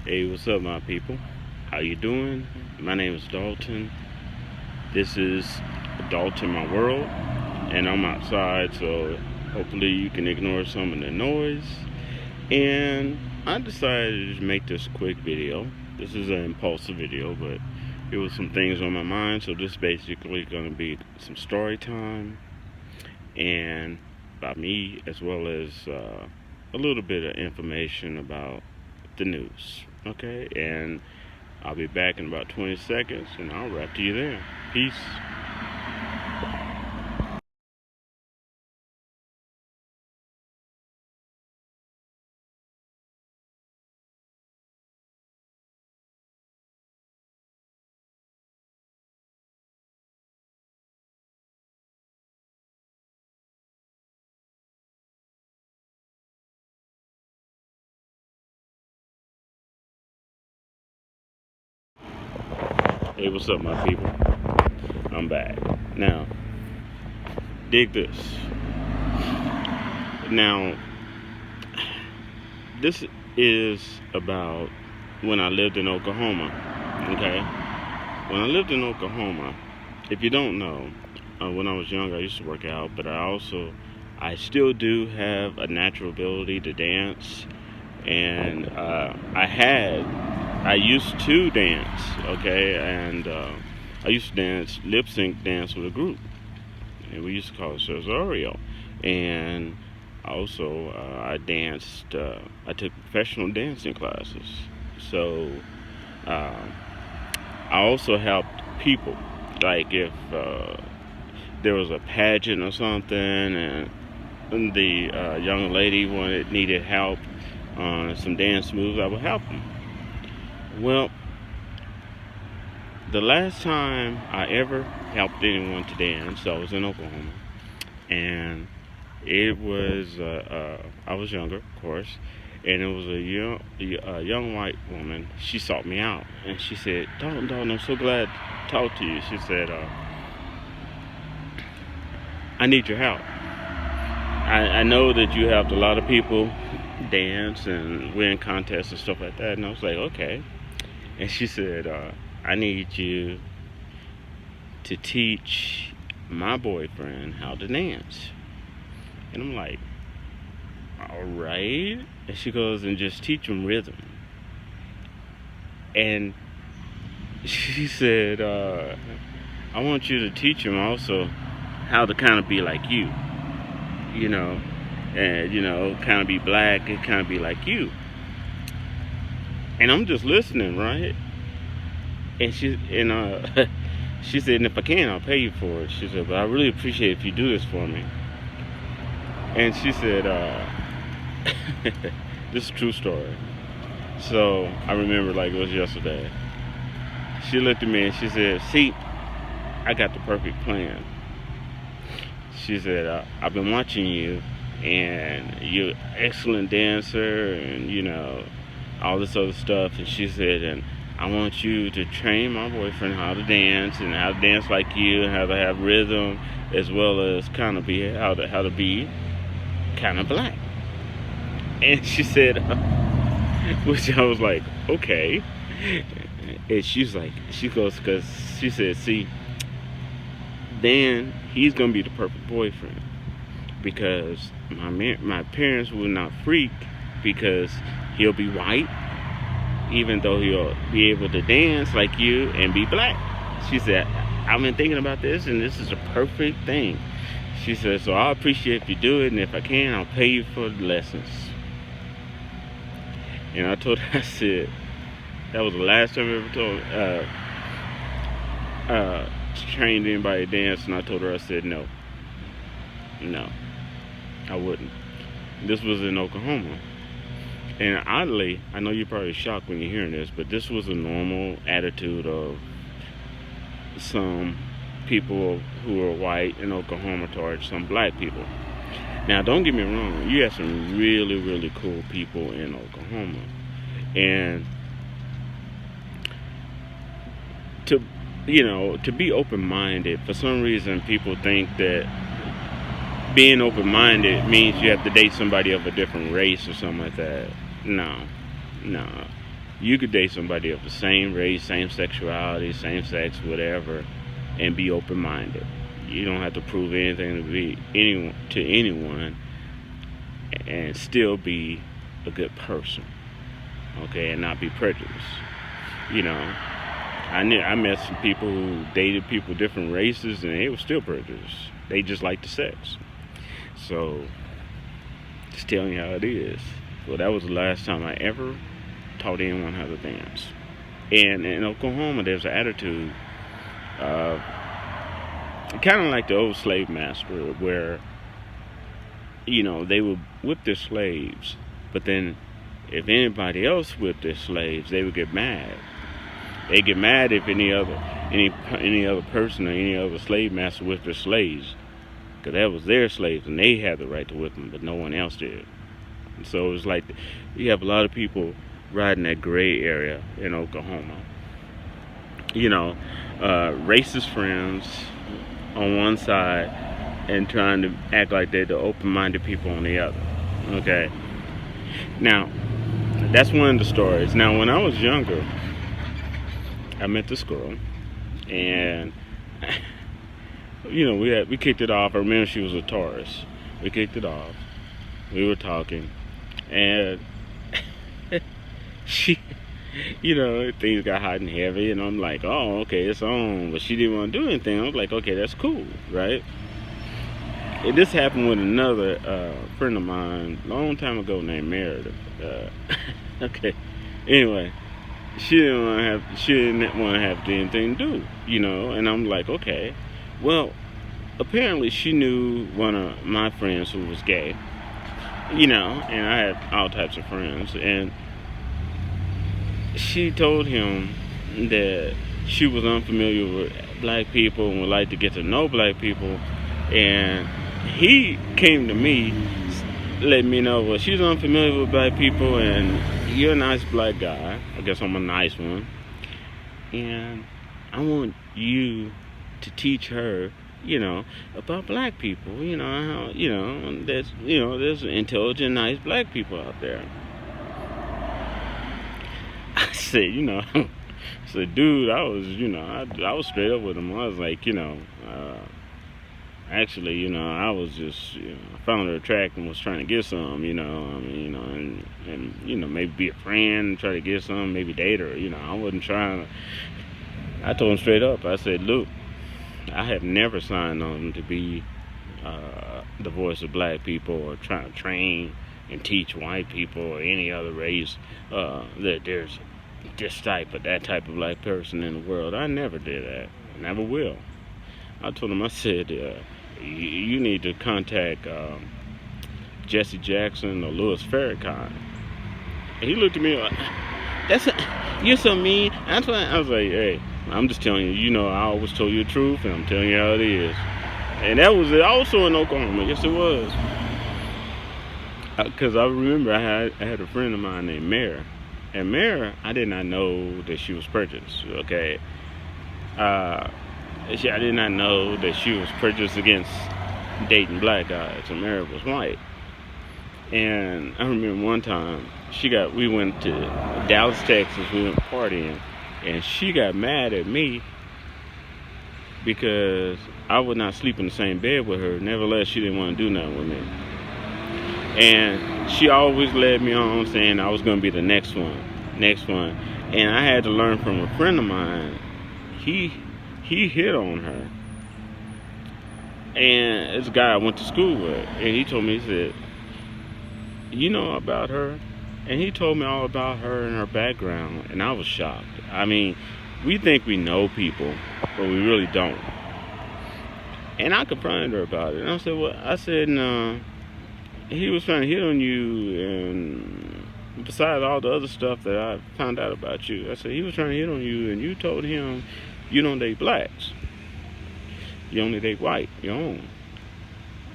Hey, what's up, my people? How you doing? My name is Dalton. This is Dalton, my world, and I'm outside, so hopefully you can ignore some of the noise. And I decided to make this quick video. This is an impulsive video, but it was some things on my mind, so this is basically going to be some story time and about me, as well as a little bit of information about the news. Okay, and I'll be back in about 20 seconds, and I'll wrap to you there. Peace. Hey, what's up, my people? I'm back. Now, dig this. Now, this is about when I lived in Oklahoma. Okay? When I lived in Oklahoma, if you don't know, when I was young, I used to work out, but I still do have a natural ability to dance, and I used to dance, okay, and I used to dance, lip sync dance with a group, and we used to call ourselves Oreo, and also I took professional dancing classes, so uh, I also helped people, like if there was a pageant or something, and the young lady needed help on some dance moves, I would help them. Well, the last time I ever helped anyone to dance, I was in Oklahoma, and it was I was younger, of course, and it was a young white woman. She sought me out, and she said, Dalton, I'm so glad to talk to you. She said, I need your help. I know that you helped a lot of people dance and win contests and stuff like that. And I was like, okay. And she said, I need you to teach my boyfriend how to dance. And I'm like, all right. And she goes, and just teach him rhythm. And she said, I want you to teach him also how to kind of be like you. And kind of be black and kind of be like you. And I'm just listening, right? And she said, and if I can, I'll pay you for it. She said, but I really appreciate if you do this for me. And she said, this is a true story. So I remember like it was yesterday. She looked at me and she said, see, I got the perfect plan. She said, I've been watching you, and you're an excellent dancer, and all this other stuff. And she said, and I want you to train my boyfriend how to dance, and how to dance like you, and how to have rhythm, as well as kind of be how to be kind of black. And she said, which I was like, okay. And she goes, because she said, see, then he's gonna be the perfect boyfriend, because my parents will not freak, because he'll be white, even though he'll be able to dance like you and be black. She said, I've been thinking about this, and this is a perfect thing. She said, so I appreciate if you do it, and if I can, I'll pay you for the lessons. And I told her, I said, that was the last time I ever told trained anybody to dance, and I told her, I said, no, I wouldn't. This was in Oklahoma. And oddly, I know you're probably shocked when you're hearing this, but this was a normal attitude of some people who are white in Oklahoma towards some black people. Now, don't get me wrong, you have some really, really cool people in Oklahoma. And to be open-minded, for some reason people think that being open-minded means you have to date somebody of a different race or something like that. No. You could date somebody of the same race, same sexuality, same sex, whatever, and be open-minded. You don't have to prove anything to anyone, and still be a good person, okay, and not be prejudiced. You know, I met some people who dated people of different races, and they were still prejudiced. They just liked the sex. So, just telling you how it is. Well, that was the last time I ever taught anyone how to dance. And in Oklahoma, there's an attitude of kind of like the old slave master, where, you know, they would whip their slaves, but then if anybody else whipped their slaves, they would get mad. They get mad if any other person or any other slave master whipped their slaves, because that was their slaves and they had the right to whip them, but no one else did. And so it's like you have a lot of people riding that gray area in Oklahoma. You know, racist friends on one side and trying to act like they're the open-minded people on the other. Okay. Now, that's one of the stories. Now, when I was younger, I met this girl, and you know, we kicked it off. I remember she was a Taurus. We kicked it off. We were talking, and she, you know, things got hot and heavy, and I'm like, oh, okay, it's on. But she didn't want to do anything. I was like, okay, that's cool, right? And this happened with another friend of mine a long time ago named Meredith. Okay. Anyway, she didn't want to have anything to do, you know. And I'm like, okay. Well, apparently she knew one of my friends who was gay, you know, and I had all types of friends, and she told him that she was unfamiliar with black people and would like to get to know black people, and he came to me, let me know, well, she's unfamiliar with black people, and you're a nice black guy. I guess I'm a nice one, and I want you to teach her, you know, about black people. You know how, there's intelligent, nice black people out there. I said, dude, I was straight up with him. I was like, actually, I was just, I found her attractive and was trying to get some, and maybe be a friend, try to get some, maybe date her, I wasn't trying to. I told him straight up, I said, look, I have never signed on to be the voice of black people or trying to train and teach white people or any other race that there's that type of black person in the world. I never did that. I never will. I told him, I said, you need to contact Jesse Jackson or Louis Farrakhan. And he looked at me like, you're so mean. That's why I was like, hey, I'm just telling you, I always told you the truth, and I'm telling you how it is. And that was also in Oklahoma. Yes, it was. Because I remember I had a friend of mine named Mary. And Mary, I did not know that she was prejudiced, okay? I did not know that she was prejudiced against dating black guys, and Mary was white. And I remember one time, we went to Dallas, Texas, we went partying, and she got mad at me because I would not sleep in the same bed with her. Nevertheless, she didn't want to do nothing with me. And she always led me on saying I was going to be the next one. And I had to learn from a friend of mine. He hit on her. And it's a guy I went to school with. And he told me, he said, you know about her? And he told me all about her and her background. And I was shocked. I mean, we think we know people, but we really don't. And I confronted her about it. And I said, no, he was trying to hit on you, and besides all the other stuff that I found out about you, I said, he was trying to hit on you, and you told him you don't date blacks. You only date white, your own.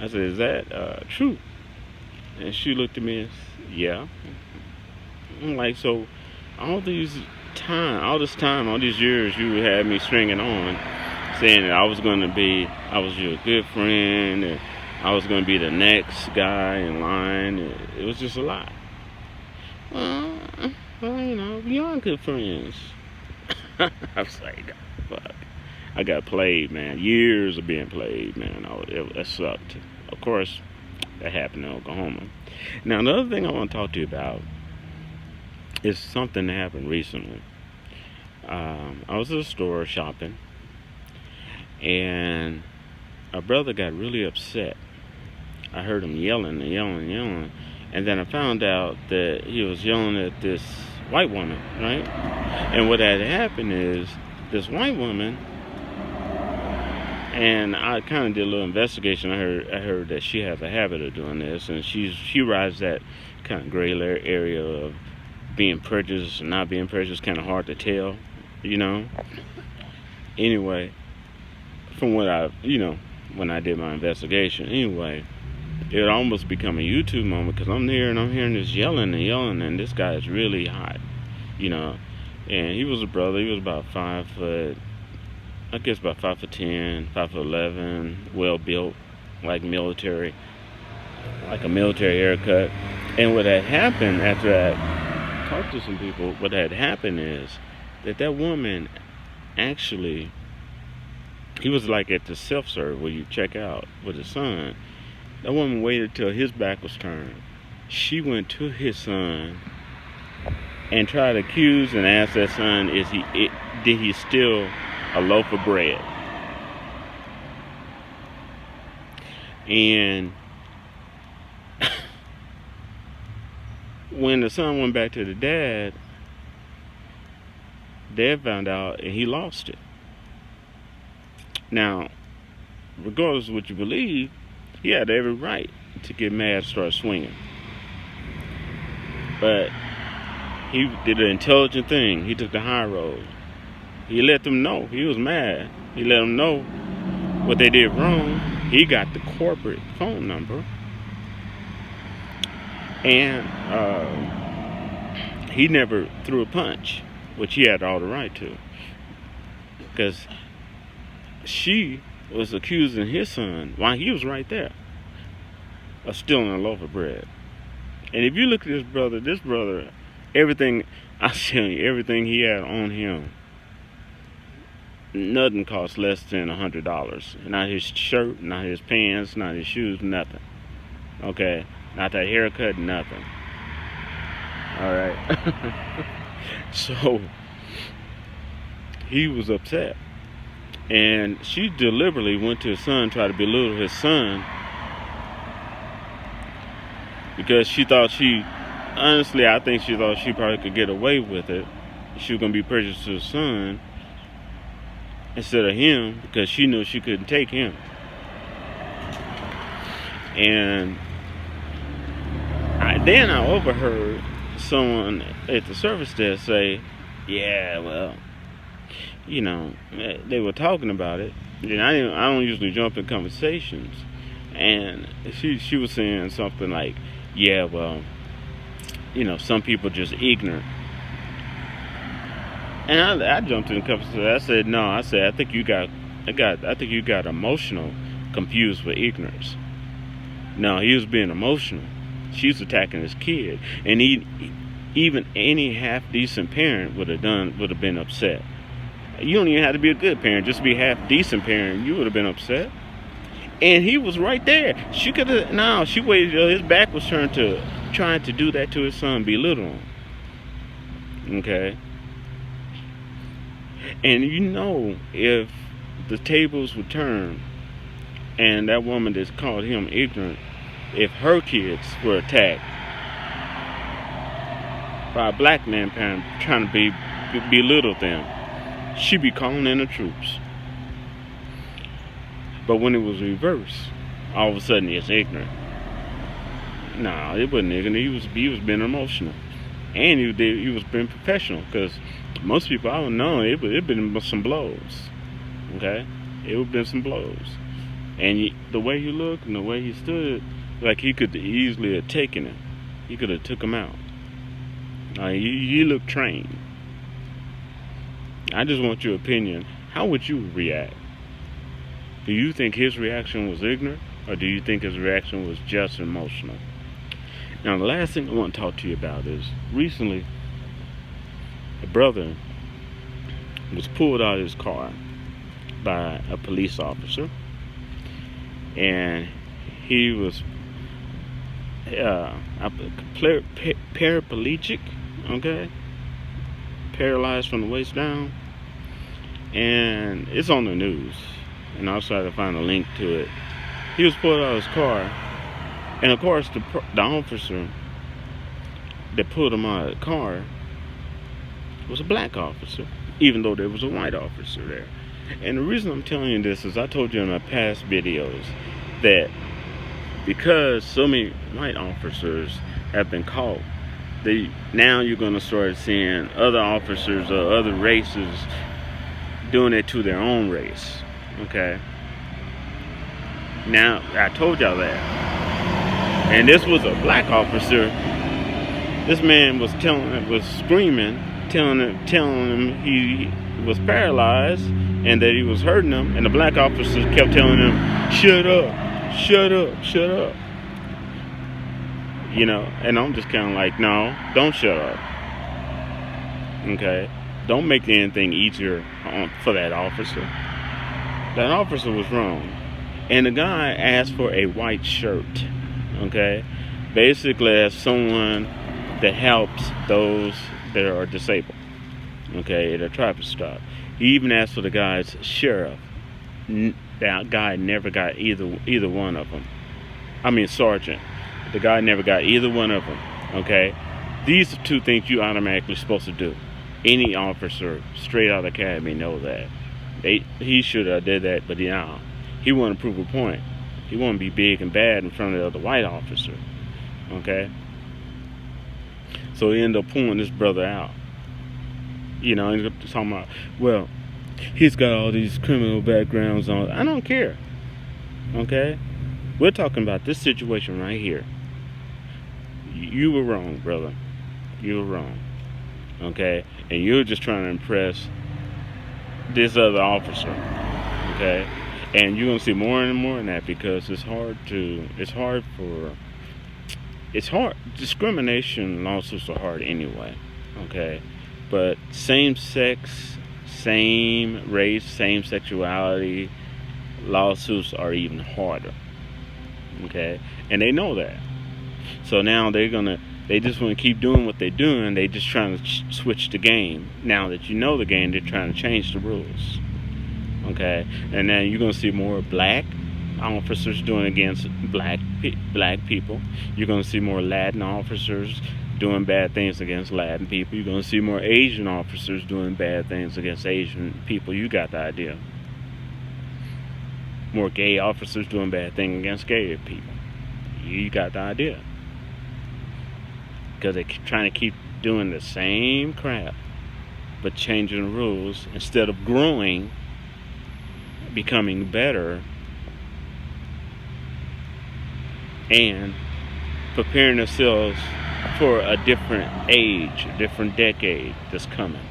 I said, is that true? And she looked at me and said, yeah. I'm like, so all this time, all these years you had me stringing on, saying that I was your good friend, and I was going to be the next guy in line. It was just a lie. Well, well, we are good friends. I was like, fuck. I got played, man. Years of being played, man. That sucked. Of course, that happened in Oklahoma. Now, another thing I want to talk to you about is something that happened recently. I was at a store shopping, and a brother got really upset. I heard him yelling and yelling and yelling, and then I found out that he was yelling at this white woman, right? And what had happened is this white woman, and I kind of did a little investigation. I heard that she has a habit of doing this, and she rides that kind of gray area of being prejudiced and not being prejudiced. Kind of hard to tell, Anyway, from what when I did my investigation, anyway, it almost become a YouTube moment because I'm hearing this yelling and yelling, and this guy is really hot, And he was a brother. He was about 5 foot. I guess about 5'10", 5'11", well built, like military, like a military haircut. And what had happened after I talked to some people, what had happened is that woman actually, he was like at the self-serve where you check out with his son. That woman waited till his back was turned. She went to his son and tried to accuse and ask that son, did he steal a loaf of bread? And when the son went back to the dad found out and he lost it. Now, regardless of what you believe, he had every right to get mad and start swinging. But he did an intelligent thing. He took the high road. He let them know he was mad. He let them know what they did wrong. He got the corporate phone number. And he never threw a punch, which he had all the right to. Because she was accusing his son, while he was right there, of stealing a loaf of bread. And if you look at this brother, everything, I tell you, everything he had on him, nothing cost less than $100. Not his shirt, not his pants, not his shoes, nothing. Okay? Not that haircut, nothing. Alright? So, he was upset. And she deliberately went to his son, tried to belittle his son, because honestly, I think she thought she probably could get away with it. She was going to be prejudiced to his son instead of him, because she knew she couldn't take him. And then I overheard someone at the service desk say, yeah, well, they were talking about it. And I don't usually jump in conversations. And she was saying something like, yeah, well, some people just ignorant. And I jumped in the conversation. I said, no, I think you got emotional confused with ignorance. No, he was being emotional. She's attacking his kid. And even any half decent parent would have been upset. You don't even have to be a good parent, just be half decent parent, you would have been upset. And he was right there. She waited till his back was turned to trying to do that to his son, belittle him. Okay? And if the tables would turn and that woman that called him ignorant, if her kids were attacked by a black man parent trying to belittle them, she'd be calling in the troops. But when it was reversed, all of a sudden it's ignorant. No, it wasn't ignorant. He was being emotional, and he was being professional. Because most people I don't know, it been some blows. Okay, it would been some blows, and the way he looked and the way he stood, like he could easily have taken him. He could have took him out. He looked trained. I just want your opinion. How would you react? Do you think his reaction was ignorant, or do you think his reaction was just emotional? Now, the last thing I want to talk to you about is recently brother was pulled out of his car by a police officer, and he was paraplegic, okay, paralyzed from the waist down, and it's on the news, and I'll try to find a link to it. He was pulled out of his car, and of course the officer that pulled him out of the car was a black officer, even though there was a white officer there. And the reason I'm telling you this is I told you in my past videos that because so many white officers have been caught, now you're going to start seeing other officers or other races doing it to their own race. Okay? Now, I told y'all that. And this was a black officer. This man was screaming, telling him he was paralyzed and that he was hurting him, and the black officers kept telling him, shut up, shut up, shut up. You know, and I'm just kind of like, no, don't shut up. Okay? Don't make anything easier for that officer. That officer was wrong. And the guy asked for a white shirt. Okay? Basically, as someone that helps those that are disabled. Okay? At a traffic stop. He even asked for the guy's sheriff. That guy never got either one of them. I mean, sergeant. The guy never got either one of them. Okay? These are two things you automatically supposed to do. Any officer straight out of the academy know that. He should have did that, but he wanted to prove a point. He wanted to be big and bad in front of the other white officer. Okay? So he ended up pulling this brother out. You know, he's talking about, well, he's got all these criminal backgrounds on. I don't care. Okay? We're talking about this situation right here. You were wrong, brother. You were wrong. Okay? And you're just trying to impress this other officer. Okay? And you're going to see more and more in that because it's hard. Discrimination lawsuits are hard anyway. Okay? But same sex, same race, same sexuality lawsuits are even harder. Okay? And they know that. So now they just want to keep doing what they're doing. They just trying to switch the game. Now that you know the game, they're trying to change the rules. Okay? And then you're going to see more black officers doing against black people. You're going to see more Latin officers doing bad things against Latin people. You're going to see more Asian officers doing bad things against Asian people. You got the idea. More gay officers doing bad things against gay people. You got the idea. Because they're trying to keep doing the same crap, but changing the rules instead of growing, becoming better, and preparing themselves for a different age, a different decade that's coming.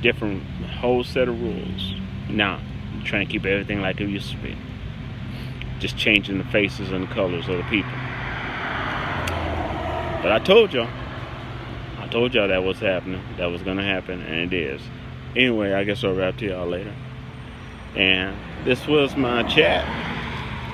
Different whole set of rules. Now, trying to keep everything like it used to be. Just changing the faces and the colors of the people. But I told y'all that was happening. That was going to happen, and it is. Anyway, I guess I'll wrap to y'all later. And this was my chat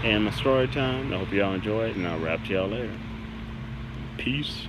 and my story time. I hope y'all enjoyed, and I'll wrap to y'all later. Peace.